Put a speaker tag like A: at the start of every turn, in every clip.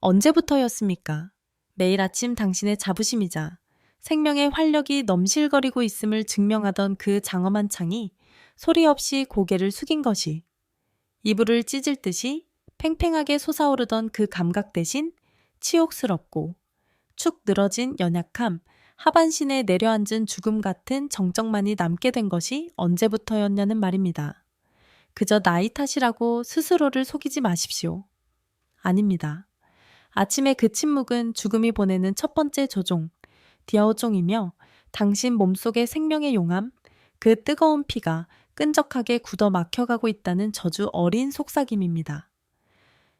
A: 언제부터였습니까? 매일 아침 당신의 자부심이자 생명의 활력이 넘실거리고 있음을 증명하던 그 장엄한 창이 소리 없이 고개를 숙인 것이 이불을 찢을 듯이 팽팽하게 솟아오르던 그 감각 대신 치욕스럽고 축 늘어진 연약함, 하반신에 내려앉은 죽음 같은 정적만이 남게 된 것이 언제부터였냐는 말입니다. 그저 나이 탓이라고 스스로를 속이지 마십시오. 아닙니다. 아침의 그 침묵은 죽음이 보내는 첫 번째 조종, 디아오종이며 당신 몸속의 생명의 용암, 그 뜨거운 피가 끈적하게 굳어 막혀가고 있다는 저주 어린 속삭임입니다.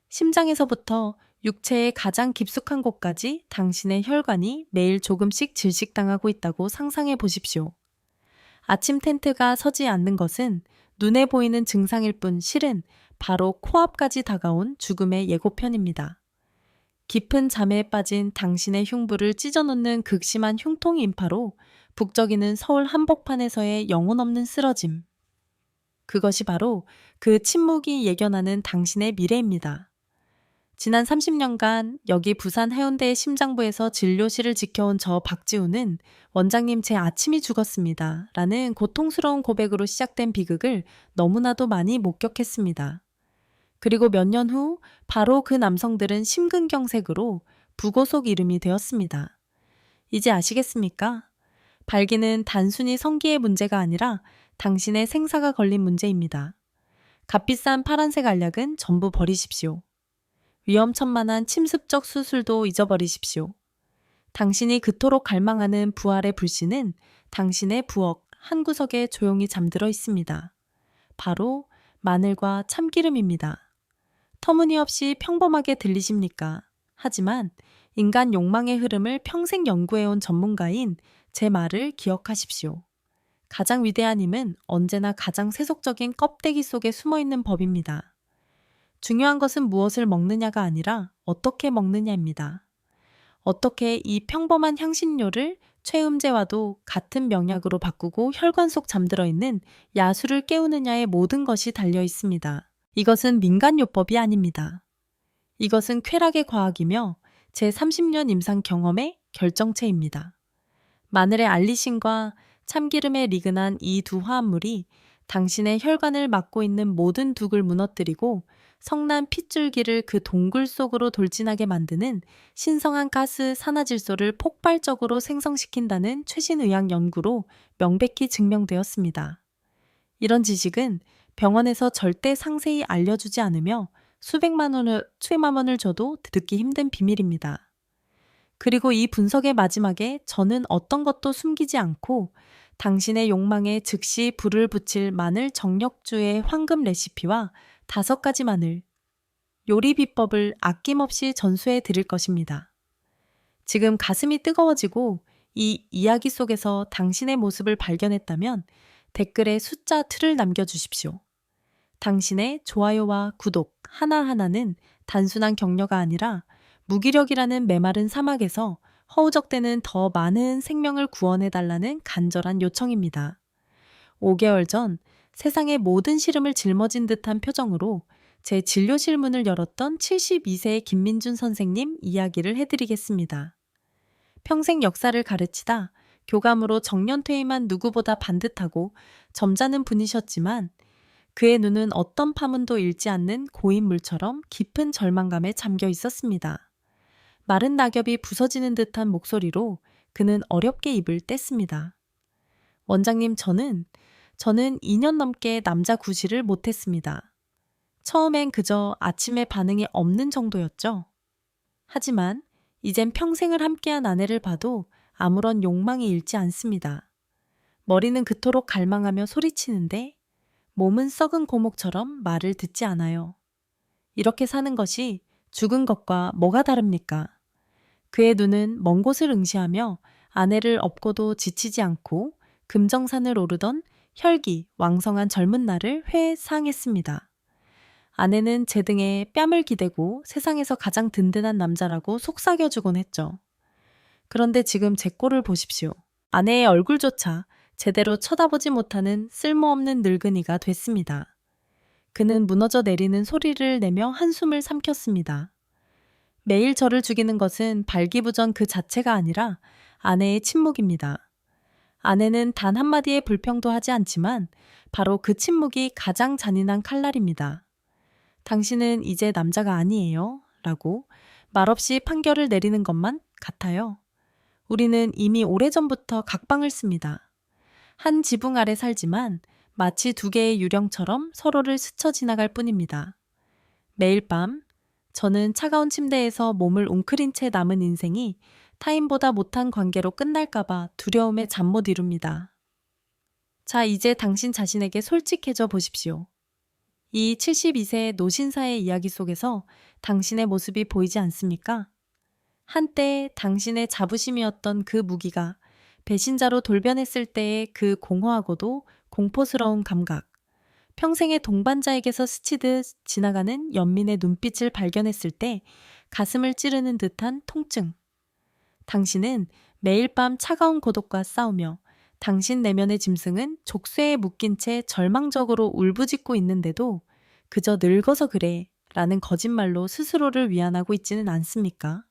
A: 심장에서부터 육체의 가장 깊숙한 곳까지 당신의 혈관이 매일 조금씩 질식당하고 있다고 상상해 보십시오. 아침 텐트가 서지 않는 것은 눈에 보이는 증상일 뿐 실은 바로 코앞까지 다가온 죽음의 예고편입니다. 깊은 잠에 빠진 당신의 흉부를 찢어놓는 극심한 흉통 인파로 북적이는 서울 한복판에서의 영혼 없는 쓰러짐. 그것이 바로 그 침묵이 예견하는 당신의 미래입니다. 지난 30년간 여기 부산 해운대의 심장부에서 진료실을 지켜온 저 박지우는 원장님 제 아침이 죽었습니다. 라는 고통스러운 고백으로 시작된 비극을 너무나도 많이 목격했습니다. 그리고 몇 년 후 바로 그 남성들은 심근경색으로 부고속 이름이 되었습니다. 이제 아시겠습니까? 발기는 단순히 성기의 문제가 아니라 당신의 생사가 걸린 문제입니다. 값비싼 파란색 알약은 전부 버리십시오. 위험천만한 침습적 수술도 잊어버리십시오. 당신이 그토록 갈망하는 부활의 불씨는 당신의 부엌 한 구석에 조용히 잠들어 있습니다. 바로 마늘과 참기름입니다. 터무니없이 평범하게 들리십니까? 하지만 인간 욕망의 흐름을 평생 연구해온 전문가인 제 말을 기억하십시오. 가장 위대한 힘은 언제나 가장 세속적인 껍데기 속에 숨어있는 법입니다. 중요한 것은 무엇을 먹느냐가 아니라 어떻게 먹느냐입니다. 어떻게 이 평범한 향신료를 최음제와도 같은 명약으로 바꾸고 혈관 속 잠들어 있는 야수를 깨우느냐의 모든 것이 달려 있습니다. 이것은 민간요법이 아닙니다. 이것은 쾌락의 과학이며 제 30년 임상 경험의 결정체입니다. 마늘의 알리신과 참기름의 리그난 이 두 화합물이 당신의 혈관을 막고 있는 모든 둑을 무너뜨리고 성난 핏줄기를 그 동굴 속으로 돌진하게 만드는 신성한 가스 산화질소를 폭발적으로 생성시킨다는 최신 의학 연구로 명백히 증명되었습니다. 이런 지식은 병원에서 절대 상세히 알려주지 않으며 수백만 원을 줘도 듣기 힘든 비밀입니다. 그리고 이 분석의 마지막에 저는 어떤 것도 숨기지 않고 당신의 욕망에 즉시 불을 붙일 마늘 정력주의 황금 레시피와 5가지 마늘, 요리 비법을 아낌없이 전수해 드릴 것입니다. 지금 가슴이 뜨거워지고 이 이야기 속에서 당신의 모습을 발견했다면 댓글에 숫자 2를 남겨주십시오. 당신의 좋아요와 구독 하나하나는 단순한 격려가 아니라 무기력이라는 메마른 사막에서 허우적대는 더 많은 생명을 구원해달라는 간절한 요청입니다. 5개월 전 세상의 모든 시름을 짊어진 듯한 표정으로 제 진료실 문을 열었던 72세의 김민준 선생님 이야기를 해드리겠습니다. 평생 역사를 가르치다 교감으로 정년퇴임한 누구보다 반듯하고 점잖은 분이셨지만 그의 눈은 어떤 파문도 잃지 않는 고인물처럼 깊은 절망감에 잠겨 있었습니다. 마른 낙엽이 부서지는 듯한 목소리로 그는 어렵게 입을 뗐습니다. 원장님, 저는 2년 넘게 남자 구실을 못했습니다. 처음엔 그저 아침에 반응이 없는 정도였죠. 하지만 이젠 평생을 함께한 아내를 봐도 아무런 욕망이 잃지 않습니다. 머리는 그토록 갈망하며 소리치는데 몸은 썩은 고목처럼 말을 듣지 않아요. 이렇게 사는 것이 죽은 것과 뭐가 다릅니까? 그의 눈은 먼 곳을 응시하며 아내를 업고도 지치지 않고 금정산을 오르던 혈기, 왕성한 젊은 날을 회상했습니다. 아내는 제 등에 뺨을 기대고 세상에서 가장 든든한 남자라고 속삭여주곤 했죠. 그런데 지금 제 꼴을 보십시오. 아내의 얼굴조차 제대로 쳐다보지 못하는 쓸모없는 늙은이가 됐습니다. 그는 무너져 내리는 소리를 내며 한숨을 삼켰습니다. 매일 저를 죽이는 것은 발기부전 그 자체가 아니라 아내의 침묵입니다. 아내는 단 한마디의 불평도 하지 않지만 바로 그 침묵이 가장 잔인한 칼날입니다. 당신은 이제 남자가 아니에요. 라고 말없이 판결을 내리는 것만 같아요. 우리는 이미 오래전부터 각방을 씁니다. 한 지붕 아래 살지만 마치 두 개의 유령처럼 서로를 스쳐 지나갈 뿐입니다. 매일 밤 저는 차가운 침대에서 몸을 웅크린 채 남은 인생이 타인보다 못한 관계로 끝날까봐 두려움에 잠 못 이룹니다. 자, 이제 당신 자신에게 솔직해져 보십시오. 이 72세의 노신사의 이야기 속에서 당신의 모습이 보이지 않습니까? 한때 당신의 자부심이었던 그 무기가 배신자로 돌변했을 때의 그 공허하고도 공포스러운 감각, 평생의 동반자에게서 스치듯 지나가는 연민의 눈빛을 발견했을 때 가슴을 찌르는 듯한 통증. 당신은 매일 밤 차가운 고독과 싸우며 당신 내면의 짐승은 족쇄에 묶인 채 절망적으로 울부짖고 있는데도 그저 늙어서 그래 라는 거짓말로 스스로를 위안하고 있지는 않습니까?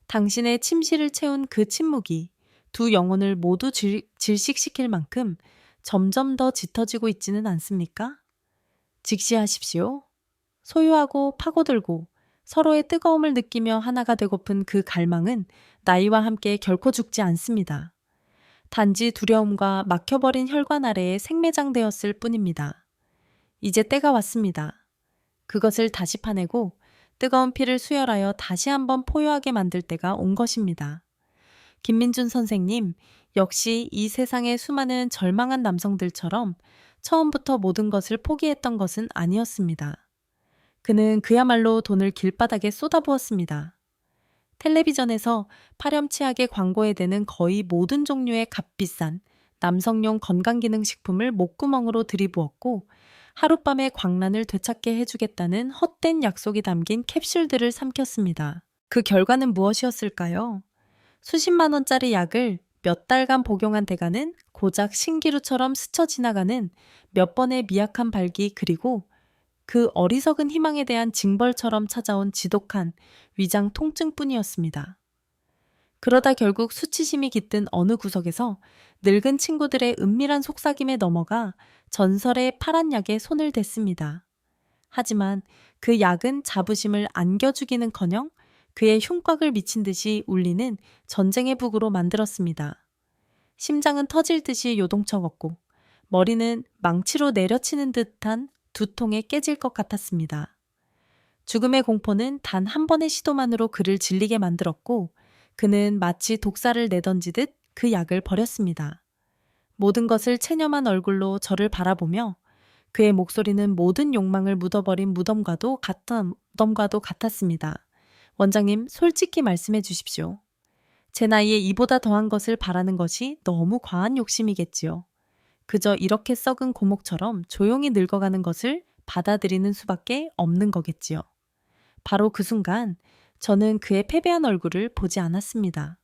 A: 당신의 침실을 채운 그 침묵이 두 영혼을 모두 질식시킬 만큼 점점 더 짙어지고 있지는 않습니까? 직시하십시오. 소유하고 파고들고 서로의 뜨거움을 느끼며 하나가 되고픈 그 갈망은 나이와 함께 결코 죽지 않습니다. 단지 두려움과 막혀버린 혈관 아래에 생매장되었을 뿐입니다. 이제 때가 왔습니다. 그것을 다시 파내고 뜨거운 피를 수혈하여 다시 한번 포효하게 만들 때가 온 것입니다. 김민준 선생님, 역시 이 세상의 수많은 절망한 남성들처럼 처음부터 모든 것을 포기했던 것은 아니었습니다. 그는 그야말로 돈을 길바닥에 쏟아부었습니다. 텔레비전에서 파렴치하게 광고에 대는 거의 모든 종류의 값비싼 남성용 건강기능식품을 목구멍으로 들이부었고 하룻밤의 광란을 되찾게 해주겠다는 헛된 약속이 담긴 캡슐들을 삼켰습니다. 그 결과는 무엇이었을까요? 수십만 원짜리 약을 몇 달간 복용한 대가는 고작 신기루처럼 스쳐 지나가는 몇 번의 미약한 발기 그리고 그 어리석은 희망에 대한 징벌처럼 찾아온 지독한 위장 통증뿐이었습니다. 그러다 결국 수치심이 깃든 어느 구석에서 늙은 친구들의 은밀한 속삭임에 넘어가 전설의 파란 약에 손을 댔습니다. 하지만 그 약은 자부심을 안겨주기는커녕 그의 흉곽을 미친 듯이 울리는 전쟁의 북으로 만들었습니다. 심장은 터질 듯이 요동쳐갔고 머리는 망치로 내려치는 듯한 두통에 깨질 것 같았습니다. 죽음의 공포는 단 한 번의 시도만으로 그를 질리게 만들었고 그는 마치 독사를 내던지듯 그 약을 버렸습니다. 모든 것을 체념한 얼굴로 저를 바라보며 그의 목소리는 모든 욕망을 묻어버린 무덤과도 같았습니다. 원장님, 솔직히 말씀해 주십시오. 제 나이에 이보다 더한 것을 바라는 것이 너무 과한 욕심이겠지요. 그저 이렇게 썩은 고목처럼 조용히 늙어가는 것을 받아들이는 수밖에 없는 거겠지요. 바로 그 순간 저는 그의 패배한 얼굴을 보지 않았습니다.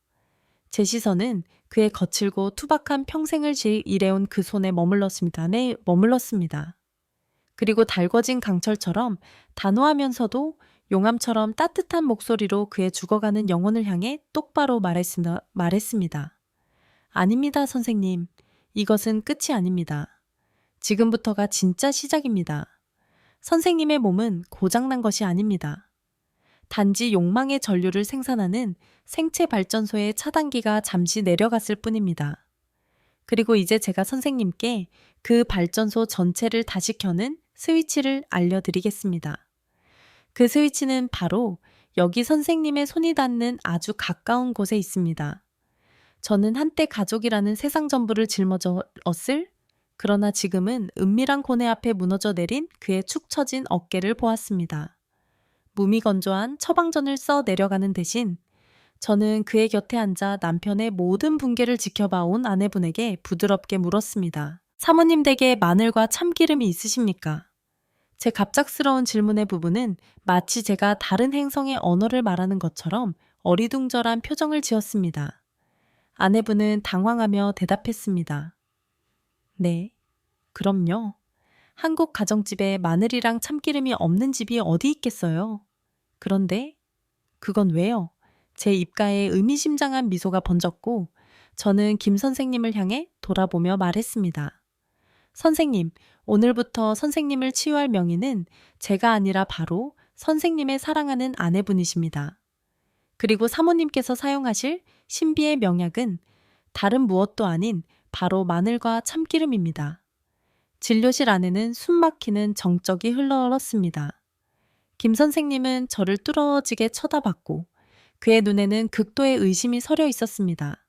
A: 제 시선은 그의 거칠고 투박한 평생을 일해온 그 손에 머물렀습니다. 네, 머물렀습니다. 그리고 달궈진 강철처럼 단호하면서도 용암처럼 따뜻한 목소리로 그의 죽어가는 영혼을 향해 똑바로 말했습니다. 아닙니다, 선생님. 이것은 끝이 아닙니다. 지금부터가 진짜 시작입니다. 선생님의 몸은 고장난 것이 아닙니다. 단지 욕망의 전류를 생산하는 생체 발전소의 차단기가 잠시 내려갔을 뿐입니다. 그리고 이제 제가 선생님께 그 발전소 전체를 다시 켜는 스위치를 알려드리겠습니다. 그 스위치는 바로 여기 선생님의 손이 닿는 아주 가까운 곳에 있습니다. 저는 한때 가족이라는 세상 전부를 짊어졌을 그러나 지금은 은밀한 고뇌 앞에 무너져 내린 그의 축 처진 어깨를 보았습니다. 무미건조한 처방전을 써 내려가는 대신 저는 그의 곁에 앉아 남편의 모든 붕괴를 지켜봐온 아내분에게 부드럽게 물었습니다. 사모님 댁에 마늘과 참기름이 있으십니까? 제 갑작스러운 질문의 부분은 마치 제가 다른 행성의 언어를 말하는 것처럼 어리둥절한 표정을 지었습니다. 아내분은 당황하며 대답했습니다. 네, 그럼요. 한국 가정집에 마늘이랑 참기름이 없는 집이 어디 있겠어요? 그런데 그건 왜요? 제 입가에 의미심장한 미소가 번졌고 저는 김 선생님을 향해 돌아보며 말했습니다. 선생님, 오늘부터 선생님을 치유할 명의는 제가 아니라 바로 선생님의 사랑하는 아내분이십니다. 그리고 사모님께서 사용하실 신비의 명약은 다른 무엇도 아닌 바로 마늘과 참기름입니다. 진료실 안에는 숨막히는 정적이 흘러들었습니다. 김 선생님은 저를 뚫어지게 쳐다봤고 그의 눈에는 극도의 의심이 서려 있었습니다.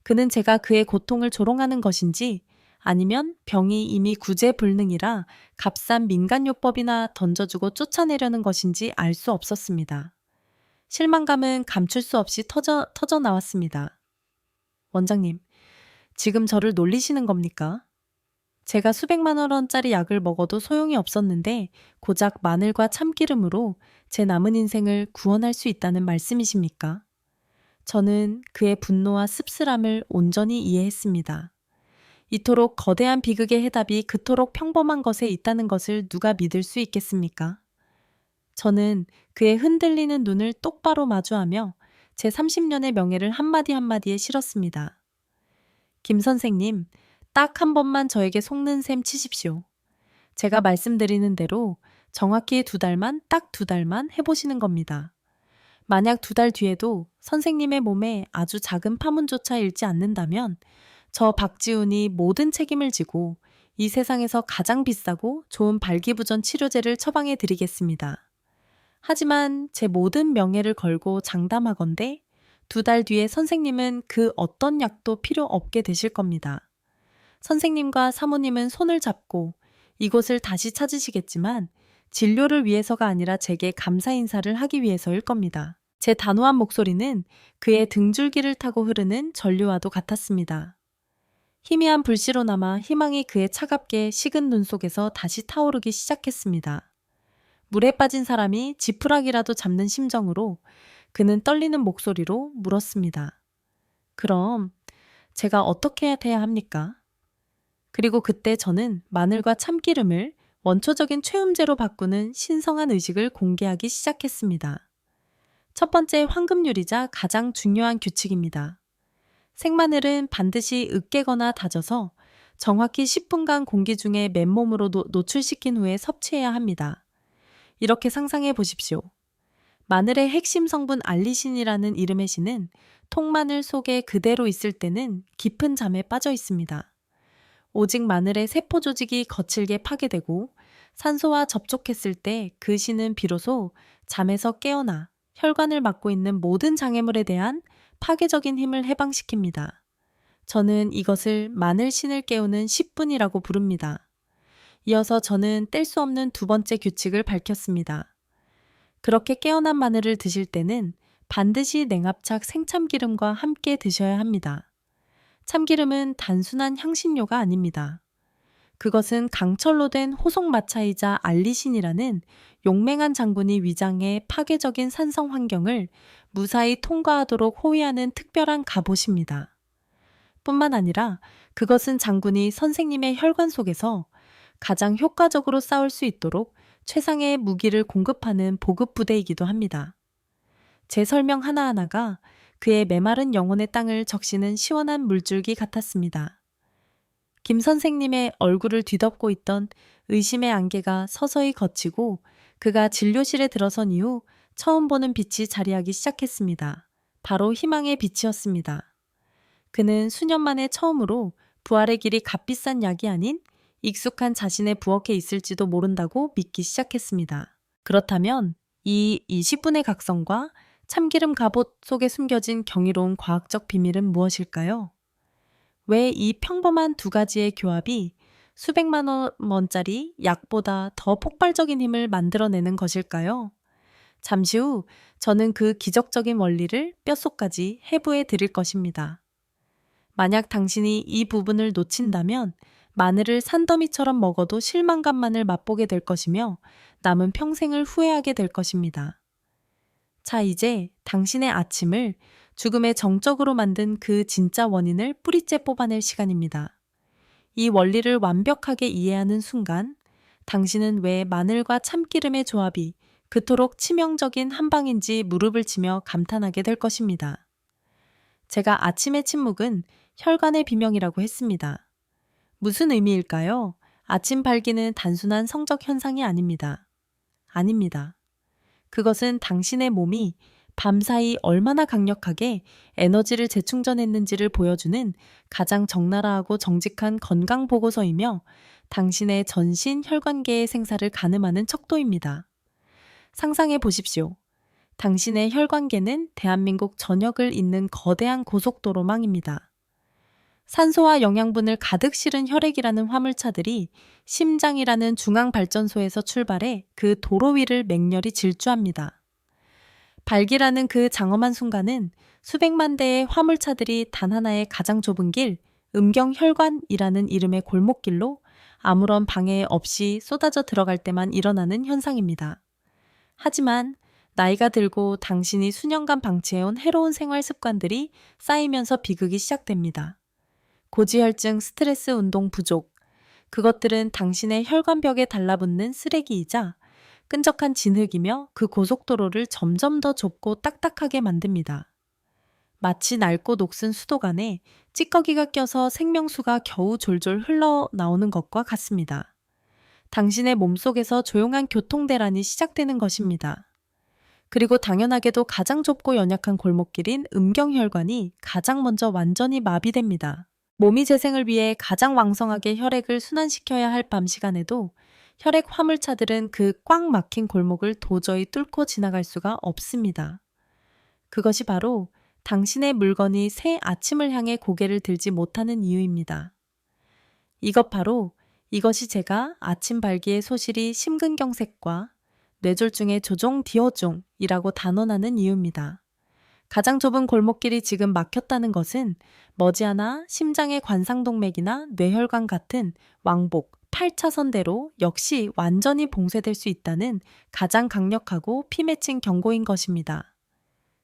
A: 그는 제가 그의 고통을 조롱하는 것인지 아니면 병이 이미 구제불능이라 값싼 민간요법이나 던져주고 쫓아내려는 것인지 알 수 없었습니다. 실망감은 감출 수 없이 터져 나왔습니다. 원장님, 지금 저를 놀리시는 겁니까? 제가 수백만 원짜리 약을 먹어도 소용이 없었는데 고작 마늘과 참기름으로 제 남은 인생을 구원할 수 있다는 말씀이십니까? 저는 그의 분노와 씁쓸함을 온전히 이해했습니다. 이토록 거대한 비극의 해답이 그토록 평범한 것에 있다는 것을 누가 믿을 수 있겠습니까? 저는 그의 흔들리는 눈을 똑바로 마주하며 제 30년의 명예를 한마디 한마디에 실었습니다. 김 선생님, 딱 한 번만 저에게 속는 셈 치십시오. 제가 말씀드리는 대로 정확히 2달만, 딱 2달만 해보시는 겁니다. 만약 2달 뒤에도 선생님의 몸에 아주 작은 파문조차 일지 않는다면 저 박지훈이 모든 책임을 지고 이 세상에서 가장 비싸고 좋은 발기부전 치료제를 처방해 드리겠습니다. 하지만 제 모든 명예를 걸고 장담하건대 2달 뒤에 선생님은 그 어떤 약도 필요 없게 되실 겁니다. 선생님과 사모님은 손을 잡고 이곳을 다시 찾으시겠지만 진료를 위해서가 아니라 제게 감사 인사를 하기 위해서일 겁니다. 제 단호한 목소리는 그의 등줄기를 타고 흐르는 전류와도 같았습니다. 희미한 불씨로 남아 희망이 그의 차갑게 식은 눈 속에서 다시 타오르기 시작했습니다. 물에 빠진 사람이 지푸라기라도 잡는 심정으로 그는 떨리는 목소리로 물었습니다. 그럼 제가 어떻게 해야 합니까? 그리고 그때 저는 마늘과 참기름을 원초적인 최음제로 바꾸는 신성한 의식을 공개하기 시작했습니다. 첫 번째 황금률이자 가장 중요한 규칙입니다. 생마늘은 반드시 으깨거나 다져서 정확히 10분간 공기 중에 맨몸으로 노출시킨 후에 섭취해야 합니다. 이렇게 상상해 보십시오. 마늘의 핵심 성분 알리신이라는 이름의 신은 통마늘 속에 그대로 있을 때는 깊은 잠에 빠져 있습니다. 오직 마늘의 세포 조직이 거칠게 파괴되고 산소와 접촉했을 때 그 신은 비로소 잠에서 깨어나 혈관을 막고 있는 모든 장애물에 대한 파괴적인 힘을 해방시킵니다. 저는 이것을 마늘신을 깨우는 10분이라고 부릅니다. 이어서 저는 뗄 수 없는 2번째 규칙을 밝혔습니다. 그렇게 깨어난 마늘을 드실 때는 반드시 냉합착 생참기름과 함께 드셔야 합니다. 참기름은 단순한 향신료가 아닙니다. 그것은 강철로 된 호송마차이자 알리신이라는 용맹한 장군이 위장의 파괴적인 산성 환경을 무사히 통과하도록 호위하는 특별한 갑옷입니다. 뿐만 아니라 그것은 장군이 선생님의 혈관 속에서 가장 효과적으로 싸울 수 있도록 최상의 무기를 공급하는 보급부대이기도 합니다. 제 설명 하나하나가 그의 메마른 영혼의 땅을 적시는 시원한 물줄기 같았습니다. 김 선생님의 얼굴을 뒤덮고 있던 의심의 안개가 서서히 걷히고 그가 진료실에 들어선 이후 처음 보는 빛이 자리하기 시작했습니다. 바로 희망의 빛이었습니다. 그는 수년 만에 처음으로 부활의 길이 값비싼 약이 아닌 익숙한 자신의 부엌에 있을지도 모른다고 믿기 시작했습니다. 그렇다면 이 20분의 각성과 참기름 갑옷 속에 숨겨진 경이로운 과학적 비밀은 무엇일까요? 왜 이 평범한 2가지의 교합이 수백만 원짜리 약보다 더 폭발적인 힘을 만들어내는 것일까요? 잠시 후 저는 그 기적적인 원리를 뼛속까지 해부해 드릴 것입니다. 만약 당신이 이 부분을 놓친다면 마늘을 산더미처럼 먹어도 실망감만을 맛보게 될 것이며 남은 평생을 후회하게 될 것입니다. 자, 이제 당신의 아침을 죽음의 정적으로 만든 그 진짜 원인을 뿌리째 뽑아낼 시간입니다. 이 원리를 완벽하게 이해하는 순간 당신은 왜 마늘과 참기름의 조합이 그토록 치명적인 한방인지 무릎을 치며 감탄하게 될 것입니다. 제가 아침의 침묵은 혈관의 비명이라고 했습니다. 무슨 의미일까요? 아침 발기는 단순한 성적 현상이 아닙니다. 아닙니다. 그것은 당신의 몸이 밤사이 얼마나 강력하게 에너지를 재충전했는지를 보여주는 가장 적나라하고 정직한 건강 보고서이며 당신의 전신 혈관계의 생사를 가늠하는 척도입니다. 상상해 보십시오. 당신의 혈관계는 대한민국 전역을 잇는 거대한 고속도로망입니다. 산소와 영양분을 가득 실은 혈액이라는 화물차들이 심장이라는 중앙발전소에서 출발해 그 도로 위를 맹렬히 질주합니다. 발기라는 그 장엄한 순간은 수백만 대의 화물차들이 단 하나의 가장 좁은 길, 음경혈관이라는 이름의 골목길로 아무런 방해 없이 쏟아져 들어갈 때만 일어나는 현상입니다. 하지만 나이가 들고 당신이 수년간 방치해온 해로운 생활 습관들이 쌓이면서 비극이 시작됩니다. 고지혈증, 스트레스 운동 부족, 그것들은 당신의 혈관벽에 달라붙는 쓰레기이자 끈적한 진흙이며 그 고속도로를 점점 더 좁고 딱딱하게 만듭니다. 마치 낡고 녹슨 수도관에 찌꺼기가 껴서 생명수가 겨우 졸졸 흘러나오는 것과 같습니다. 당신의 몸속에서 조용한 교통대란이 시작되는 것입니다. 그리고 당연하게도 가장 좁고 연약한 골목길인 음경혈관이 가장 먼저 완전히 마비됩니다. 몸이 재생을 위해 가장 왕성하게 혈액을 순환시켜야 할 밤 시간에도 혈액 화물차들은 그 꽉 막힌 골목을 도저히 뚫고 지나갈 수가 없습니다. 그것이 바로 당신의 물건이 새 아침을 향해 고개를 들지 못하는 이유입니다. 이것이 제가 아침 발기의 소실이 심근경색과 뇌졸중의 조종 디오종이라고 단언하는 이유입니다. 가장 좁은 골목길이 지금 막혔다는 것은 머지않아 심장의 관상동맥이나 뇌혈관 같은 왕복 8차선대로 역시 완전히 봉쇄될 수 있다는 가장 강력하고 피맺힌 경고인 것입니다.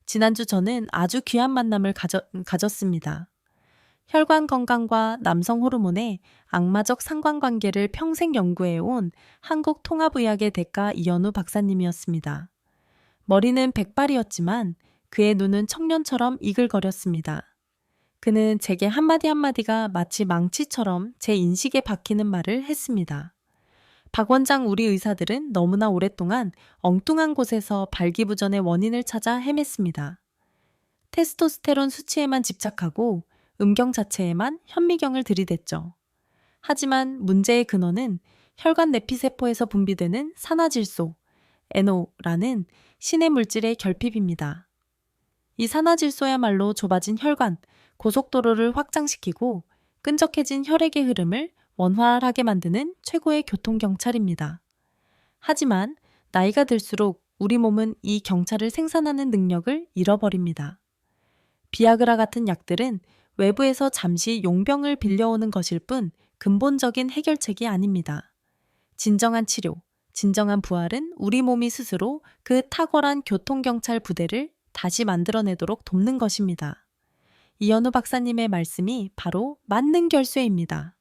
A: 지난주 저는 아주 귀한 만남을 가졌습니다. 혈관 건강과 남성 호르몬의 악마적 상관관계를 평생 연구해온 한국통합의학의 대가 이현우 박사님이었습니다. 머리는 백발이었지만 그의 눈은 청년처럼 이글거렸습니다. 그는 제게 한마디 한마디가 마치 망치처럼 제 인식에 박히는 말을 했습니다. 박 원장, 우리 의사들은 너무나 오랫동안 엉뚱한 곳에서 발기부전의 원인을 찾아 헤맸습니다. 테스토스테론 수치에만 집착하고 음경 자체에만 현미경을 들이댔죠. 하지만 문제의 근원은 혈관 내피세포에서 분비되는 산화질소, NO라는 신의 물질의 결핍입니다. 이 산화질소야말로 좁아진 혈관, 고속도로를 확장시키고 끈적해진 혈액의 흐름을 원활하게 만드는 최고의 교통경찰입니다. 하지만 나이가 들수록 우리 몸은 이 경찰을 생산하는 능력을 잃어버립니다. 비아그라 같은 약들은 외부에서 잠시 용병을 빌려오는 것일 뿐 근본적인 해결책이 아닙니다. 진정한 치료, 진정한 부활은 우리 몸이 스스로 그 탁월한 교통경찰 부대를 다시 만들어내도록 돕는 것입니다. 이현우 박사님의 말씀이 바로 맞는 결쇠입니다.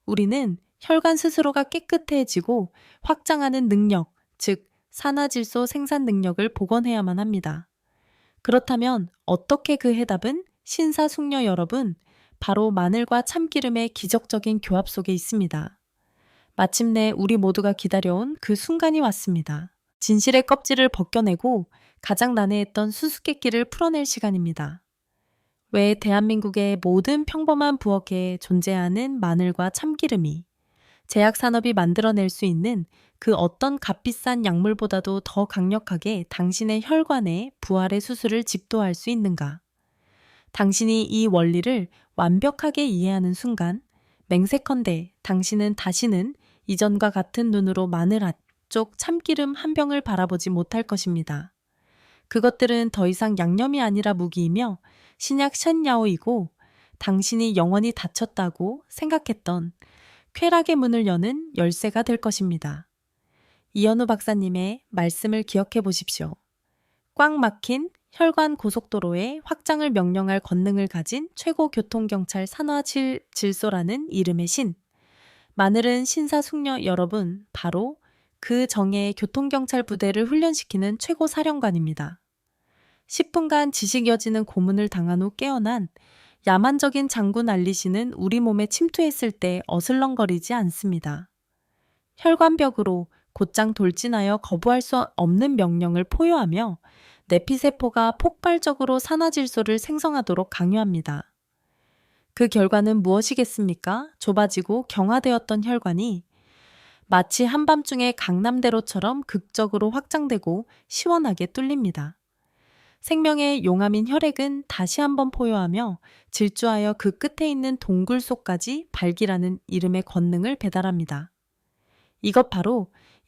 A: 우리는 혈관 스스로가 깨끗해지고 확장하는 능력, 즉 산화질소 생산 능력을 복원해야만 합니다. 그렇다면 어떻게 그 해답은 신사숙녀 여러분, 바로 마늘과 참기름의 기적적인 교합 속에 있습니다. 마침내 우리 모두가 기다려온 그 순간이 왔습니다. 진실의 껍질을 벗겨내고 가장 난해했던 수수께끼를 풀어낼 시간입니다. 왜 대한민국의 모든 평범한 부엌에 존재하는 마늘과 참기름이 제약산업이 만들어낼 수 있는 그 어떤 값비싼 약물보다도 더 강력하게 당신의 혈관에 부활의 수술을 집도할 수 있는가? 당신이 이 원리를 완벽하게 이해하는 순간 맹세컨대 당신은 다시는 이전과 같은 눈으로 마늘 한쪽 참기름 한 병을 바라보지 못할 것입니다. 그것들은 더 이상 양념이 아니라 무기이며 신약 쉔야오이고 당신이 영원히 닫혔다고 생각했던 쾌락의 문을 여는 열쇠가 될 것입니다. 이현우 박사님의 말씀을 기억해 보십시오. 꽉 막힌 혈관 고속도로의 확장을 명령할 권능을 가진 최고 교통경찰 산화질소라는 이름의 신. 마늘은 신사숙녀 여러분, 바로 그 정예의 교통경찰 부대를 훈련시키는 최고 사령관입니다. 10분간 지식여지는 고문을 당한 후 깨어난 야만적인 장군 알리시는 우리 몸에 침투했을 때 어슬렁거리지 않습니다. 혈관벽으로 곧장 돌진하여 거부할 수 없는 명령을 포효하며 내피세포가 폭발적으로 산화질소를 생성하도록 강요합니다. 그 결과는 무엇이겠습니까? 좁아지고 경화되었던 혈관이 마치 한밤중의 강남대로처럼 극적으로 확장되고 시원하게 뚫립니다. 생명의 용암인 혈액은 다시 한번 포효하며 질주하여 그 끝에 있는 동굴 속까지 발기라는 이름의 권능을 배달합니다.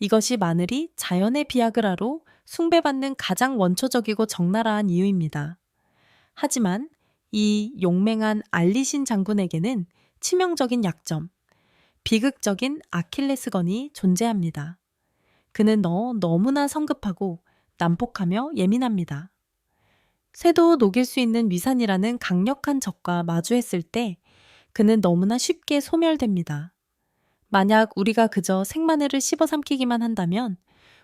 A: 이것이 마늘이 자연의 비아그라로 숭배받는 가장 원초적이고 적나라한 이유입니다. 하지만 이 용맹한 알리신 장군에게는 치명적인 약점, 비극적인 아킬레스건이 존재합니다. 그는 너무나 성급하고 난폭하며 예민합니다. 쇠도 녹일 수 있는 위산이라는 강력한 적과 마주했을 때 그는 너무나 쉽게 소멸됩니다. 만약 우리가 그저 생마늘을 씹어 삼키기만 한다면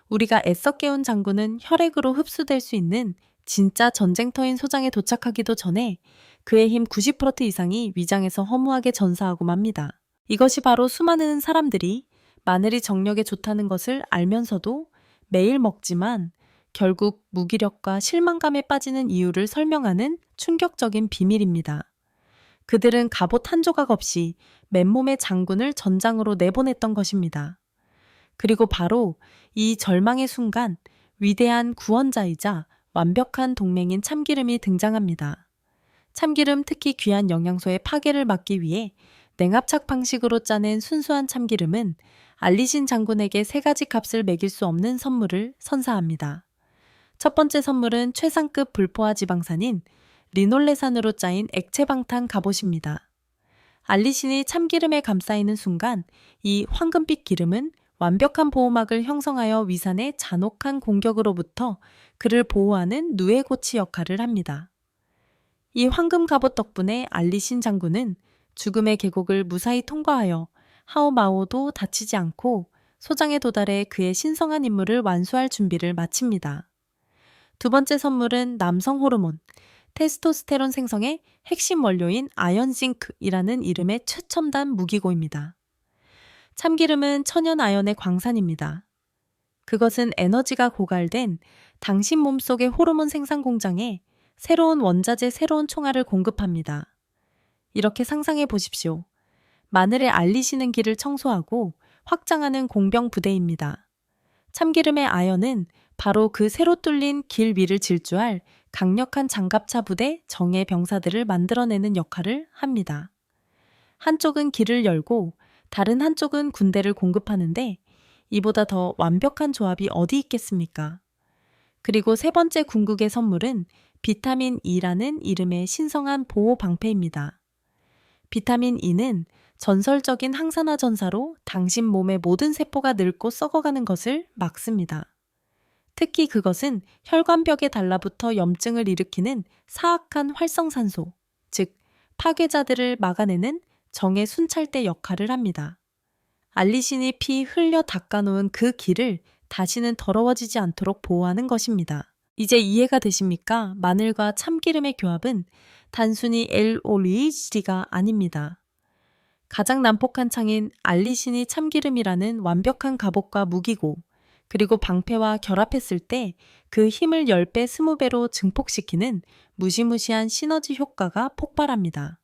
A: 우리가 애써 깨운 장군은 혈액으로 흡수될 수 있는 진짜 전쟁터인 소장에 도착하기도 전에 그의 힘 90% 이상이 위장에서 허무하게 전사하고 맙니다. 이것이 바로 수많은 사람들이 마늘이 정력에 좋다는 것을 알면서도 매일 먹지만 결국 무기력과 실망감에 빠지는 이유를 설명하는 충격적인 비밀입니다. 그들은 갑옷 한 조각 없이 맨몸의 장군을 전장으로 내보냈던 것입니다. 그리고 바로 이 절망의 순간 위대한 구원자이자 완벽한 동맹인 참기름이 등장합니다. 참기름, 특히 귀한 영양소의 파괴를 막기 위해 냉압착 방식으로 짜낸 순수한 참기름은 알리신 장군에게 3가지 값을 매길 수 없는 선물을 선사합니다. 첫 번째 선물은 최상급 불포화 지방산인 리놀레산으로 짜인 액체방탄 갑옷입니다. 알리신이 참기름에 감싸이는 순간 이 황금빛 기름은 완벽한 보호막을 형성하여 위산의 잔혹한 공격으로부터 그를 보호하는 누에고치 역할을 합니다. 이 황금 갑옷 덕분에 알리신 장군은 죽음의 계곡을 무사히 통과하여 하오마오도 다치지 않고 소장에 도달해 그의 신성한 임무를 완수할 준비를 마칩니다. 두 번째 선물은 남성 호르몬, 테스토스테론 생성의 핵심 원료인 아연싱크이라는 이름의 최첨단 무기고입니다. 참기름은 천연 아연의 광산입니다. 그것은 에너지가 고갈된 당신 몸속의 호르몬 생산 공장에 새로운 원자재, 새로운 총알을 공급합니다. 이렇게 상상해 보십시오. 마늘에 알리시는 길을 청소하고 확장하는 공병 부대입니다. 참기름의 아연은 바로 그 새로 뚫린 길 위를 질주할 강력한 장갑차 부대 정예 병사들을 만들어내는 역할을 합니다. 한쪽은 길을 열고 다른 한쪽은 군대를 공급하는데 이보다 더 완벽한 조합이 어디 있겠습니까? 그리고 세 번째 궁극의 선물은 비타민 E라는 이름의 신성한 보호 방패입니다. 비타민 E는 전설적인 항산화 전사로 당신 몸의 모든 세포가 늙고 썩어가는 것을 막습니다. 특히 그것은 혈관벽에 달라붙어 염증을 일으키는 사악한 활성산소, 즉 파괴자들을 막아내는 정의 순찰대 역할을 합니다. 알리신이 피 흘려 닦아놓은 그 길을 다시는 더러워지지 않도록 보호하는 것입니다. 이제 이해가 되십니까? 마늘과 참기름의 교합은 단순히 엘올리지가 아닙니다. 가장 난폭한 창인 알리신이 참기름이라는 완벽한 갑옷과 무기고 그리고 방패와 결합했을 때 그 힘을 10배, 20배로 증폭시키는 무시무시한 시너지 효과가 폭발합니다.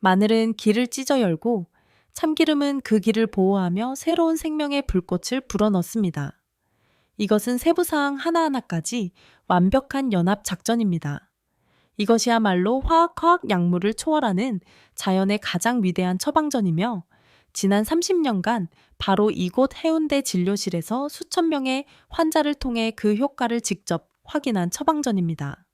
A: 마늘은 길을 찢어 열고 참기름은 그 길을 보호하며 새로운 생명의 불꽃을 불어넣습니다. 이것은 세부사항 하나하나까지 완벽한 연합 작전입니다. 이것이야말로 화학 약물을 초월하는 자연의 가장 위대한 처방전이며 지난 30년간 바로 이곳 해운대 진료실에서 수천 명의 환자를 통해 그 효과를 직접 확인한 처방전입니다.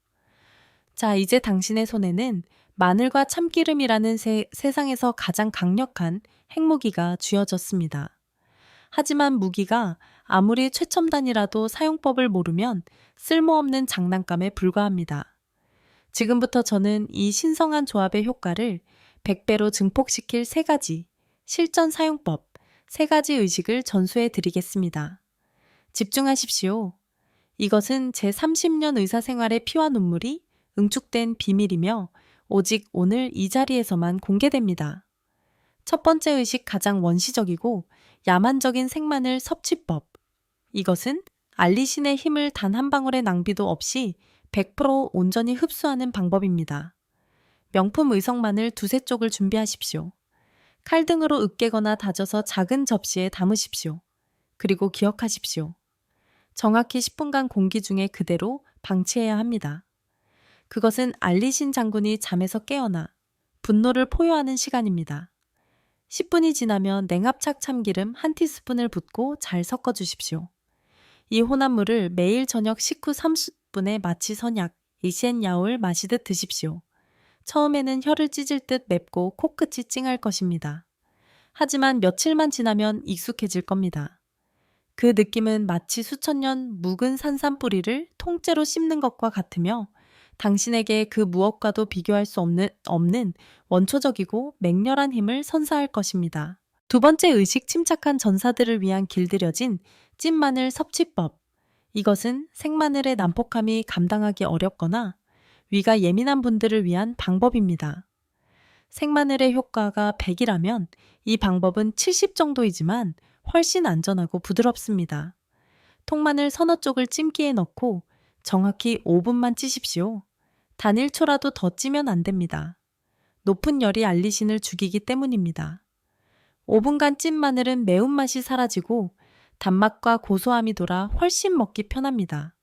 A: 자, 이제 당신의 손에는 마늘과 참기름이라는 세상에서 가장 강력한 핵무기가 쥐어졌습니다. 하지만 무기가 아무리 최첨단이라도 사용법을 모르면 쓸모없는 장난감에 불과합니다. 지금부터 저는 이 신성한 조합의 효과를 100배로 증폭시킬 3가지 실전 사용법, 3가지 의식을 전수해 드리겠습니다. 집중하십시오. 이것은 제 30년 의사 생활의 피와 눈물이 응축된 비밀이며 오직 오늘 이 자리에서만 공개됩니다. 첫 번째 의식 가장 원시적이고 야만적인 생마늘 섭취법. 이것은 알리신의 힘을 단 한 방울의 낭비도 없이 100% 온전히 흡수하는 방법입니다. 명품 의성마늘 두세 쪽을 준비하십시오. 칼등으로 으깨거나 다져서 작은 접시에 담으십시오. 그리고 기억하십시오. 정확히 10분간 공기 중에 그대로 방치해야 합니다. 그것은 알리신 장군이 잠에서 깨어나 분노를 포효하는 시간입니다. 10분이 지나면 냉합착 참기름 한 티스푼을 붓고 잘 섞어 주십시오. 이 혼합물을 매일 저녁 식후 30분에 마치 선약, 이시엔야올 마시듯 드십시오. 처음에는 혀를 찢을 듯 맵고 코끝이 찡할 것입니다. 하지만 며칠만 지나면 익숙해질 겁니다. 그 느낌은 마치 수천 년 묵은 산삼뿌리를 통째로 씹는 것과 같으며 당신에게 그 무엇과도 비교할 수 없는 원초적이고 맹렬한 힘을 선사할 것입니다. 두 번째 의식 침착한 전사들을 위한 길들여진 찐마늘 섭취법. 이것은 생마늘의 난폭함이 감당하기 어렵거나 위가 예민한 분들을 위한 방법입니다. 생마늘의 효과가 100이라면 이 방법은 70 정도이지만 훨씬 안전하고 부드럽습니다. 통마늘 서너 쪽을 찜기에 넣고 정확히 5분만 찌십시오. 단 1초라도 더 찌면 안 됩니다. 높은 열이 알리신을 죽이기 때문입니다. 5분간 찐 마늘은 매운맛이 사라지고 단맛과 고소함이 돌아 훨씬 먹기 편합니다.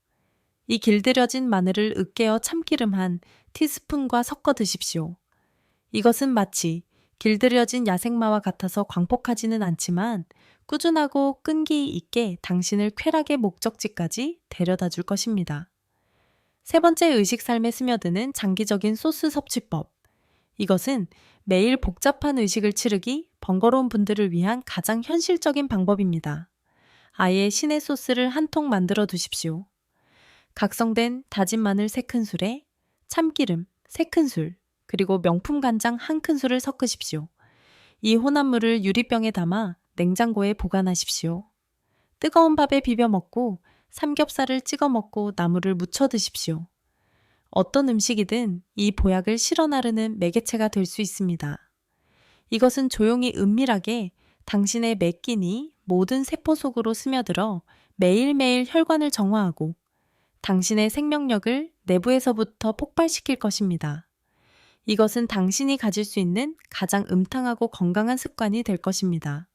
A: 이 길들여진 마늘을 으깨어 참기름 한 티스푼과 섞어 드십시오. 이것은 마치 길들여진 야생마와 같아서 광폭하지는 않지만 꾸준하고 끈기 있게 당신을 쾌락의 목적지까지 데려다 줄 것입니다. 세 번째 의식 삶에 스며드는 장기적인 소스 섭취법. 이것은 매일 복잡한 의식을 치르기 번거로운 분들을 위한 가장 현실적인 방법입니다. 아예 신의 소스를 한 통 만들어 두십시오. 각성된 다진 마늘 3큰술에 참기름 3큰술, 그리고 명품 간장 1큰술을 섞으십시오. 이 혼합물을 유리병에 담아 냉장고에 보관하십시오. 뜨거운 밥에 비벼 먹고 삼겹살을 찍어 먹고 나물을 무쳐 드십시오. 어떤 음식이든 이 보약을 실어 나르는 매개체가 될 수 있습니다. 이것은 조용히 은밀하게 당신의 매끼니 모든 세포 속으로 스며들어 매일매일 혈관을 정화하고 당신의 생명력을 내부에서부터 폭발시킬 것입니다. 이것은 당신이 가질 수 있는 가장 음탕하고 건강한 습관이 될 것입니다.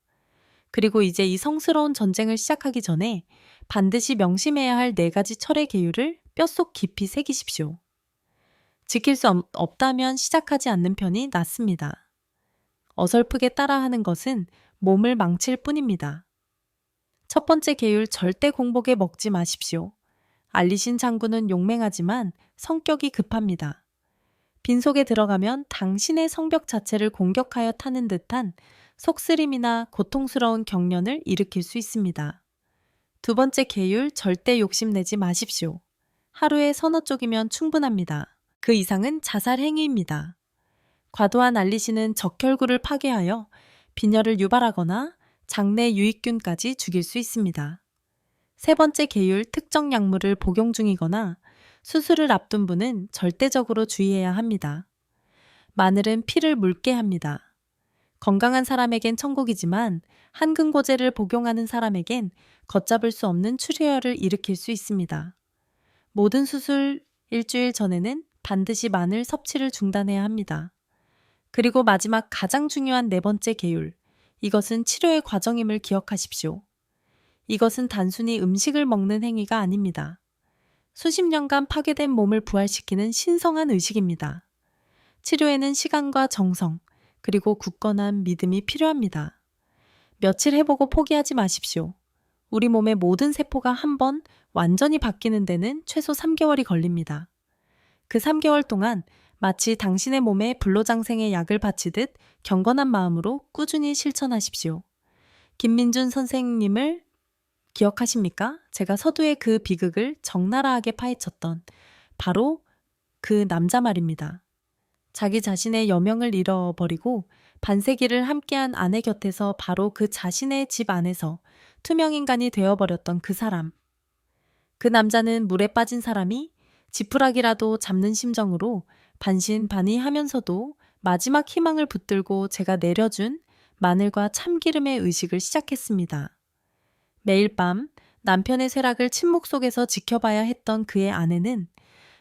A: 그리고 이제 이 성스러운 전쟁을 시작하기 전에 반드시 명심해야 할 4가지 철의 계율을 뼛속 깊이 새기십시오. 지킬 수 없다면 시작하지 않는 편이 낫습니다. 어설프게 따라하는 것은 몸을 망칠 뿐입니다. 첫 번째 계율 절대 공복에 먹지 마십시오. 알리신 장군은 용맹하지만 성격이 급합니다. 빈속에 들어가면 당신의 성벽 자체를 공격하여 타는 듯한 속쓰림이나 고통스러운 경련을 일으킬 수 있습니다. 두 번째 계율 절대 욕심내지 마십시오. 하루에 서너 쪽이면 충분합니다. 그 이상은 자살 행위입니다. 과도한 알리신은 적혈구를 파괴하여 빈혈을 유발하거나 장내 유익균까지 죽일 수 있습니다. 세 번째 계율 특정 약물을 복용 중이거나 수술을 앞둔 분은 절대적으로 주의해야 합니다. 마늘은 피를 묽게 합니다. 건강한 사람에겐 천국이지만 한근고제를 복용하는 사람에겐 걷잡을 수 없는 출혈을 일으킬 수 있습니다. 모든 수술 일주일 전에는 반드시 마늘 섭취를 중단해야 합니다. 그리고 마지막 가장 중요한 4번째 계율. 이것은 치료의 과정임을 기억하십시오. 이것은 단순히 음식을 먹는 행위가 아닙니다. 수십 년간 파괴된 몸을 부활시키는 신성한 의식입니다. 치료에는 시간과 정성, 그리고 굳건한 믿음이 필요합니다. 며칠 해보고 포기하지 마십시오. 우리 몸의 모든 세포가 한 번 완전히 바뀌는 데는 최소 3개월이 걸립니다. 그 3개월 동안 마치 당신의 몸에 불로장생의 약을 바치듯 경건한 마음으로 꾸준히 실천하십시오. 김민준 선생님을 기억하십니까? 제가 서두에 그 비극을 적나라하게 파헤쳤던 바로 그 남자 말입니다. 자기 자신의 여명을 잃어버리고 반세기를 함께한 아내 곁에서 바로 그 자신의 집 안에서 투명인간이 되어버렸던 그 사람. 그 남자는 물에 빠진 사람이 지푸라기라도 잡는 심정으로 반신반의하면서도 마지막 희망을 붙들고 제가 내려준 마늘과 참기름의 의식을 시작했습니다. 매일 밤 남편의 쇠락을 침묵 속에서 지켜봐야 했던 그의 아내는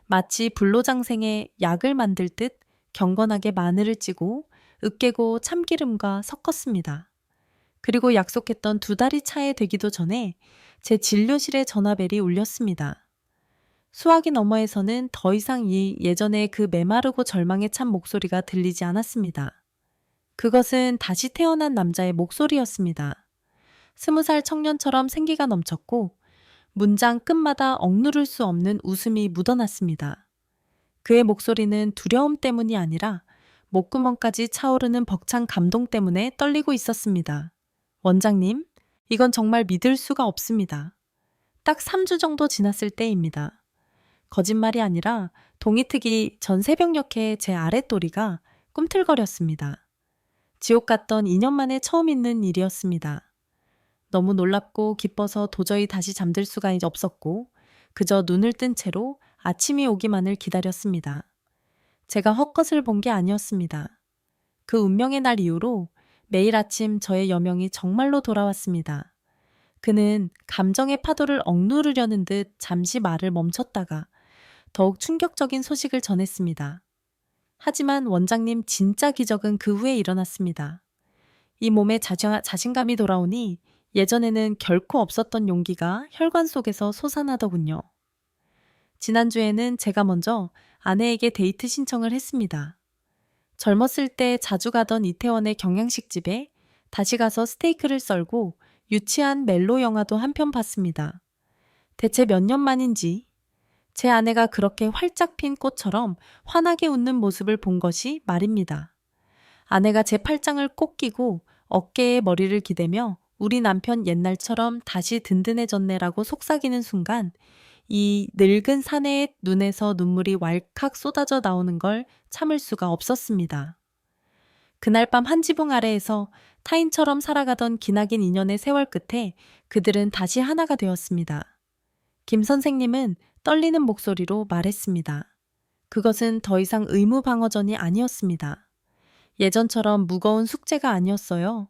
A: 마치 불로장생에 약을 만들 듯 경건하게 마늘을 찌고 으깨고 참기름과 섞었습니다. 그리고 약속했던 2달이 차에 되기도 전에 제 진료실에 전화벨이 울렸습니다. 수화기 너머에서는 더 이상 예전의 그 메마르고 절망에 찬 목소리가 들리지 않았습니다. 그것은 다시 태어난 남자의 목소리였습니다. 20살 청년처럼 생기가 넘쳤고 문장 끝마다 억누를 수 없는 웃음이 묻어났습니다. 그의 목소리는 두려움 때문이 아니라 목구멍까지 차오르는 벅찬 감동 때문에 떨리고 있었습니다. 원장님, 이건 정말 믿을 수가 없습니다. 딱 3주 정도 지났을 때입니다. 거짓말이 아니라 동이 트기 전 새벽녘에 제 아랫도리가 꿈틀거렸습니다. 지옥 같던 2년 만에 처음 있는 일이었습니다. 너무 놀랍고 기뻐서 도저히 다시 잠들 수가 없었고 그저 눈을 뜬 채로 아침이 오기만을 기다렸습니다. 제가 헛것을 본 게 아니었습니다. 그 운명의 날 이후로 매일 아침 저의 여명이 정말로 돌아왔습니다. 그는 감정의 파도를 억누르려는 듯 잠시 말을 멈췄다가 더욱 충격적인 소식을 전했습니다. 하지만 원장님 진짜 기적은 그 후에 일어났습니다. 이 몸에 자신감이 돌아오니 예전에는 결코 없었던 용기가 혈관 속에서 솟아나더군요. 지난주에는 제가 먼저 아내에게 데이트 신청을 했습니다. 젊었을 때 자주 가던 이태원의 경양식집에 다시 가서 스테이크를 썰고 유치한 멜로 영화도 한 편 봤습니다. 대체 몇 년 만인지 제 아내가 그렇게 활짝 핀 꽃처럼 환하게 웃는 모습을 본 것이 말입니다. 아내가 제 팔짱을 꼭 끼고 어깨에 머리를 기대며 우리 남편 옛날처럼 다시 든든해졌네라고 속삭이는 순간 이 늙은 사내의 눈에서 눈물이 왈칵 쏟아져 나오는 걸 참을 수가 없었습니다. 그날 밤 한 지붕 아래에서 타인처럼 살아가던 기나긴 인연의 세월 끝에 그들은 다시 하나가 되었습니다. 김 선생님은 떨리는 목소리로 말했습니다. 그것은 더 이상 의무방어전이 아니었습니다. 예전처럼 무거운 숙제가 아니었어요.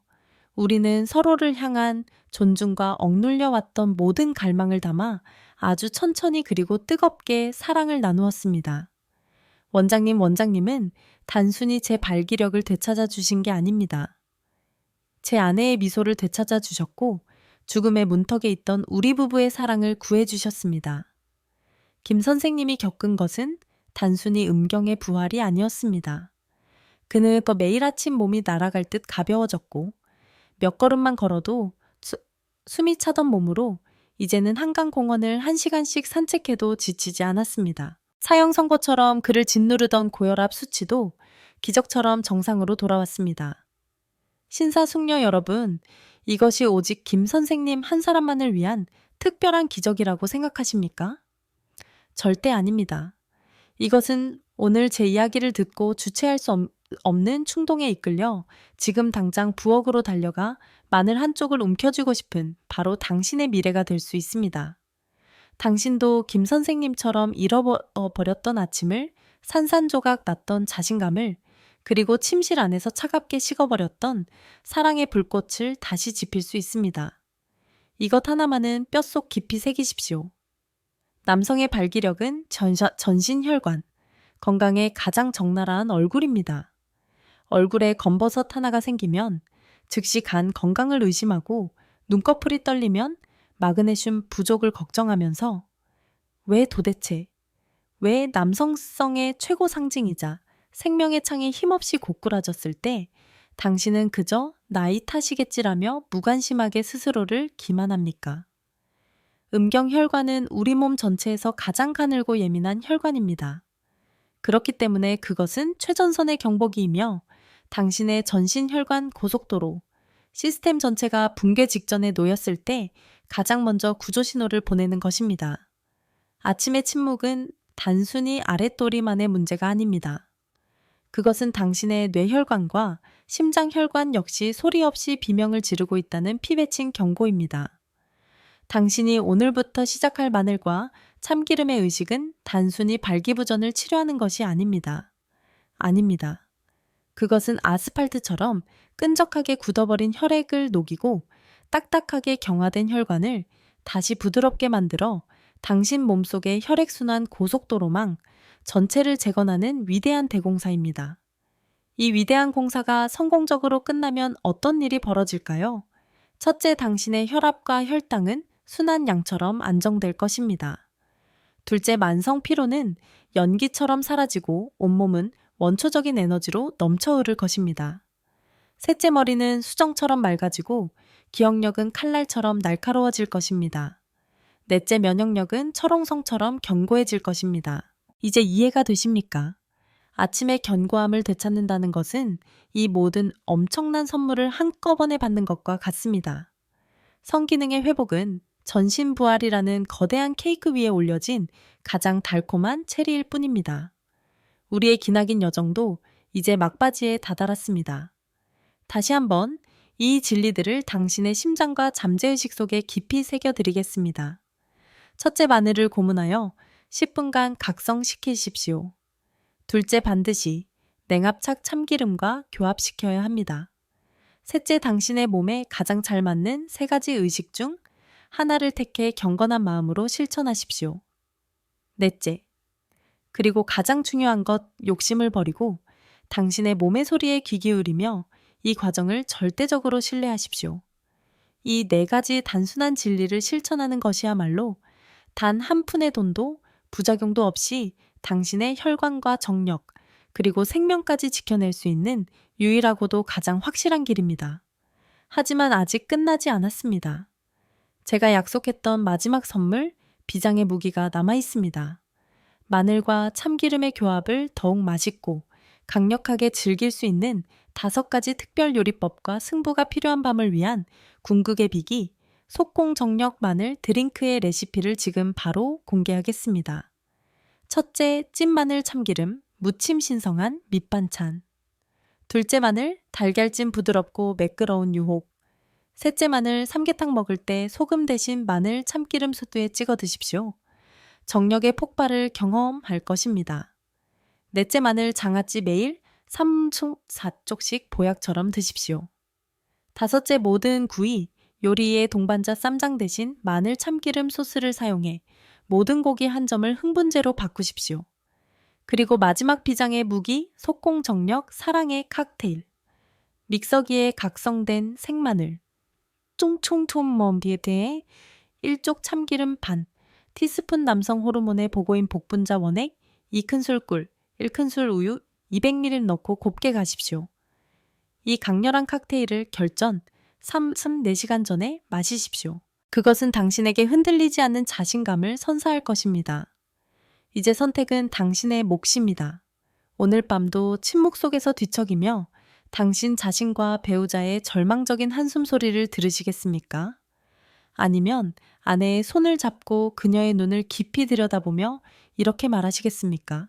A: 우리는 서로를 향한 존중과 억눌려 왔던 모든 갈망을 담아 아주 천천히 그리고 뜨겁게 사랑을 나누었습니다. 원장님은 단순히 제 발기력을 되찾아 주신 게 아닙니다. 제 아내의 미소를 되찾아 주셨고 죽음의 문턱에 있던 우리 부부의 사랑을 구해 주셨습니다. 김 선생님이 겪은 것은 단순히 음경의 부활이 아니었습니다. 그는 매일 아침 몸이 날아갈 듯 가벼워졌고 몇 걸음만 걸어도 숨이 차던 몸으로 이제는 한강공원을 1시간씩 산책해도 지치지 않았습니다. 사형 선고처럼 그를 짓누르던 고혈압 수치도 기적처럼 정상으로 돌아왔습니다. 신사숙녀 여러분, 이것이 오직 김 선생님 한 사람만을 위한 특별한 기적이라고 생각하십니까? 절대 아닙니다. 이것은 오늘 제 이야기를 듣고 주체할 수 없는 충동에 이끌려 지금 당장 부엌으로 달려가 마늘 한쪽을 움켜쥐고 싶은 바로 당신의 미래가 될 수 있습니다. 당신도 김 선생님처럼 잃어버렸던 아침을 산산조각 났던 자신감을 그리고 침실 안에서 차갑게 식어버렸던 사랑의 불꽃을 다시 지필 수 있습니다. 이것 하나만은 뼛속 깊이 새기십시오. 남성의 발기력은 전신혈관, 건강에 가장 적나라한 얼굴입니다. 얼굴에 검버섯 하나가 생기면 즉시 간 건강을 의심하고 눈꺼풀이 떨리면 마그네슘 부족을 걱정하면서 왜 남성성의 최고 상징이자 생명의 창이 힘없이 고꾸라졌을 때 당신은 그저 나이 탓이겠지라며 무관심하게 스스로를 기만합니까? 음경혈관은 우리 몸 전체에서 가장 가늘고 예민한 혈관입니다. 그렇기 때문에 그것은 최전선의 경보기이며 당신의 전신혈관 고속도로, 시스템 전체가 붕괴 직전에 놓였을 때 가장 먼저 구조신호를 보내는 것입니다. 아침의 침묵은 단순히 아랫도리만의 문제가 아닙니다. 그것은 당신의 뇌혈관과 심장혈관 역시 소리 없이 비명을 지르고 있다는 피배친 경고입니다. 당신이 오늘부터 시작할 마늘과 참기름의 의식은 단순히 발기부전을 치료하는 것이 아닙니다. 아닙니다. 그것은 아스팔트처럼 끈적하게 굳어버린 혈액을 녹이고 딱딱하게 경화된 혈관을 다시 부드럽게 만들어 당신 몸속의 혈액순환 고속도로망 전체를 재건하는 위대한 대공사입니다. 이 위대한 공사가 성공적으로 끝나면 어떤 일이 벌어질까요? 첫째, 당신의 혈압과 혈당은 순환양처럼 안정될 것입니다. 둘째, 만성 피로는 연기처럼 사라지고 온몸은 원초적인 에너지로 넘쳐 흐를 것입니다. 셋째, 머리는 수정처럼 맑아지고 기억력은 칼날처럼 날카로워질 것입니다. 넷째, 면역력은 철옹성처럼 견고해질 것입니다. 이제 이해가 되십니까? 아침에 견고함을 되찾는다는 것은 이 모든 엄청난 선물을 한꺼번에 받는 것과 같습니다. 성기능의 회복은 전신부활이라는 거대한 케이크 위에 올려진 가장 달콤한 체리일 뿐입니다. 우리의 기나긴 여정도 이제 막바지에 다다랐습니다. 다시 한번 이 진리들을 당신의 심장과 잠재의식 속에 깊이 새겨드리겠습니다. 첫째, 마늘을 고문하여 10분간 각성시키십시오. 둘째, 반드시 냉압착 참기름과 교합시켜야 합니다. 셋째, 당신의 몸에 가장 잘 맞는 세 가지 의식 중 하나를 택해 경건한 마음으로 실천하십시오. 넷째, 그리고 가장 중요한 것, 욕심을 버리고 당신의 몸의 소리에 귀 기울이며 이 과정을 절대적으로 신뢰하십시오. 이 네 가지 단순한 진리를 실천하는 것이야말로 단 한 푼의 돈도 부작용도 없이 당신의 혈관과 정력, 그리고 생명까지 지켜낼 수 있는 유일하고도 가장 확실한 길입니다. 하지만 아직 끝나지 않았습니다. 제가 약속했던 마지막 선물, 비장의 무기가 남아 있습니다. 마늘과 참기름의 교합을 더욱 맛있고 강력하게 즐길 수 있는 5가지 특별 요리법과 승부가 필요한 밤을 위한 궁극의 비기, 속공정력 마늘 드링크의 레시피를 지금 바로 공개하겠습니다. 첫째, 찐마늘 참기름, 무침 신성한 밑반찬. 둘째, 마늘, 달걀찜 부드럽고 매끄러운 유혹. 셋째, 마늘, 삼계탕 먹을 때 소금 대신 마늘 참기름 수두에 찍어 드십시오. 정력의 폭발을 경험할 것입니다. 넷째, 마늘, 장아찌 매일 3쪽, 4쪽씩 보약처럼 드십시오. 다섯째, 모든 구이, 요리의 동반자 쌈장 대신 마늘 참기름 소스를 사용해 모든 고기 한 점을 흥분제로 바꾸십시오. 그리고 마지막 비장의 무기, 속공정력, 사랑의 칵테일. 믹서기에 각성된 생마늘, 쫑총총멈비에 1쪽 참기름 반, 티스푼 남성 호르몬의 보고인 복분자 원액, 2큰술 꿀, 1큰술 우유, 200ml 넣고 곱게 가십시오. 이 강렬한 칵테일을 결전 3-4시간 전에 마시십시오. 그것은 당신에게 흔들리지 않는 자신감을 선사할 것입니다. 이제 선택은 당신의 몫입니다. 오늘 밤도 침묵 속에서 뒤척이며 당신 자신과 배우자의 절망적인 한숨 소리를 들으시겠습니까? 아니면 아내의 손을 잡고 그녀의 눈을 깊이 들여다보며 이렇게 말하시겠습니까?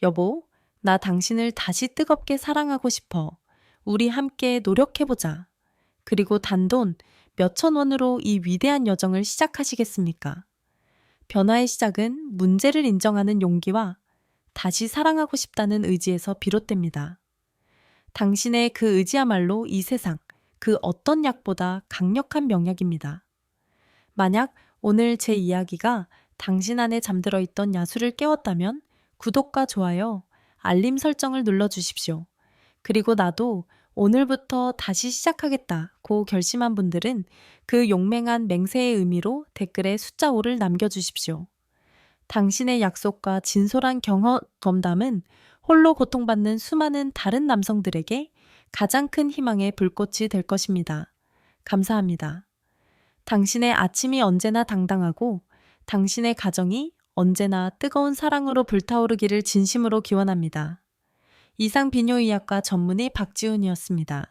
A: 여보, 나 당신을 다시 뜨겁게 사랑하고 싶어. 우리 함께 노력해보자. 그리고 단돈 몇천 원으로 이 위대한 여정을 시작하시겠습니까? 변화의 시작은 문제를 인정하는 용기와 다시 사랑하고 싶다는 의지에서 비롯됩니다. 당신의 그 의지야말로 이 세상 그 어떤 약보다 강력한 명약입니다. 만약 오늘 제 이야기가 당신 안에 잠들어 있던 야수를 깨웠다면 구독과 좋아요, 알림 설정을 눌러주십시오. 그리고 나도 오늘부터 다시 시작하겠다고 결심한 분들은 그 용맹한 맹세의 의미로 댓글에 숫자 5를 남겨주십시오. 당신의 약속과 진솔한 경험담은 홀로 고통받는 수많은 다른 남성들에게 가장 큰 희망의 불꽃이 될 것입니다. 감사합니다. 당신의 아침이 언제나 당당하고 당신의 가정이 언제나 뜨거운 사랑으로 불타오르기를 진심으로 기원합니다. 이상 비뇨의학과 전문의 박지훈이었습니다.